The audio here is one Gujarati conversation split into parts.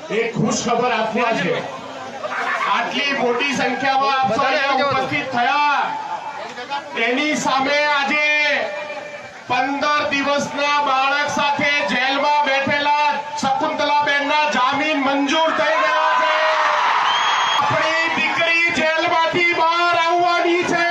એક ખુશ ખબર આપવા છે। આટલી મોટી સંખ્યામાં આપ સૌ ઉપસ્થિત થયા એની સામે આજે 15 દિવસના બાળક સાથે જેલમાં બેઠેલા શકુંતલાબેનના જામીન મંજૂર થઈ ગયા છે। આપણી દીકરી જેલમાંથી બહાર આવવાની છે।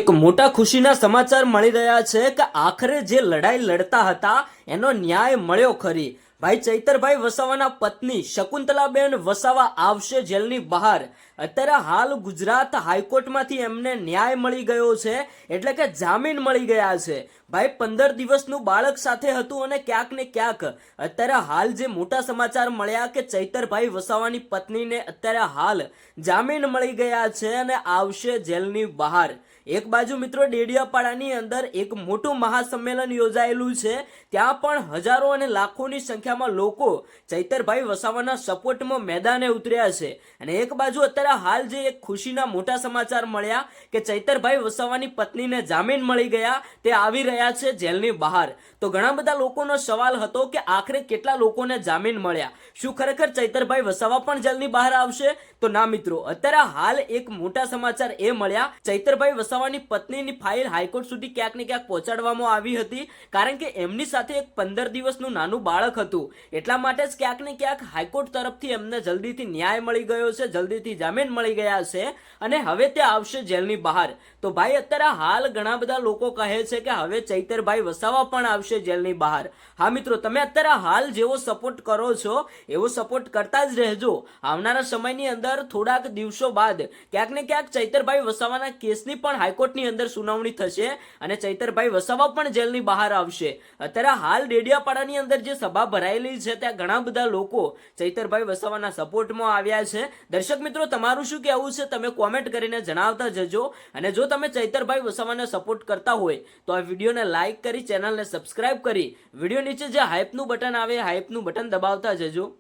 એક મોટા ખુશીના સમાચાર મળી રહ્યા છે કે આખરે જે લડાઈ લડતા હતા એનો ન્યાય મળ્યો ખરી। ભાઈ ચૈતરભાઈ વસાવાના પત્ની શકુંતલાબેન વસાવા આવશે જેલની બહાર। અત્યારે હાલ ગુજરાત હાઈકોર્ટમાંથી એમને ન્યાય મળી ગયો છે, એટલે કે જામીન મળી ગયા છે। ભાઈ 15 દિવસનું બાળક સાથે હતું અને ક્યાંક ને ક્યાંક અત્યારે હાલ જે મોટા સમાચાર મળ્યા કે ચૈતરભાઈ વસાવાની પત્નીને અત્યારે હાલ જામીન મળી ગયા છે અને આવશે જેલની બહાર। એક બાજુ મિત્રો ડેડિયાપાડાની અંદર એક મોટું મહાસંમેલન યોજાયેલું છે, ત્યાં પણ હજારો અને લાખોની સંખ્યામાં લોકો ચૈતરભાઈ વસાવાના સપોર્ટમાં મેદાને ઉતર્યા છે। અને એક બાજુ અત્યારે હાલ જે એક ખુશીના મોટા સમાચાર મળ્યા કે ચૈતરભાઈ વસાવાની પત્નીને જામીન મળી ગયા, તે આવી રહ્યા છે જેલની બહાર। તો ઘણા બધા લોકોનો સવાલ હતો કે આખરે કેટલા લોકોને જામીન મળ્યા, શું ખરેખર ચૈતરભાઈ વસાવા પણ જેલની બહાર આવશે? તો ના મિત્રો, અત્યારે હાલ એક મોટા સમાચાર એ મળ્યા, ચૈતરભાઈ વસાવાની પત્નીની ફાઇલ હાઈકોર્ટ સુધી ક્યાંક ને ક્યાંક પહોંચાડવામાં આવી હતી, કારણ કે એમની સાથે એક 15 દિવસનું નાનું બાળક હતું। એટલા માટે જ ક્યાંક ને ક્યાંક હાઈકોર્ટ તરફથી એમને જલ્દીથી ન્યાય મળી ગયો છે, જલ્દીથી જામીન મળી ગયા છે અને હવે તે આવશે જેલની બહાર। તો ભાઈ અત્યારે હાલ ઘણા બધા લોકો કહે છે કે હવે ચૈતરભાઈ વસાવા પણ આવશે જેલની બહાર। હા મિત્રો, તમે અત્યારે હાલ જેવો સપોર્ટ કરો છો એવો સપોર્ટ કરતા જ રહેજો। આવનારા સમયની અંદર થોડાક દિવસો બાદ ક્યાંક ને ક્યાંક ચૈતરભાઈ વસાવાના કેસની પણ હાઈકોર્ટની અંદર સુનાવણી થશે અને ચૈતરભાઈ વસાવા પણ જેલની બહાર આવશે। અત્યારે હાલ ડેડિયાપાડાની અંદર જે સભા ભરાયેલી છે ત્યાં ઘણા બધા લોકો ચૈતરભાઈ વસાવાના સપોર્ટમાં આવ્યા છે। દર્શક મિત્રો, તમારું શું કહેવું છે તમે કોમેન્ટ કરીને જણાવતા જજો। અને જો તમે ચૈતરભાઈ વસાવાને સપોર્ટ કરતા હોય તો આ વિડીયોને લાઈક કરી, ચેનલને સબસ્ક્રાઇબ કરી, વિડીયો નીચે જે હાઈપનું બટન આવે હાઈપનું બટન દબાવતા જજો।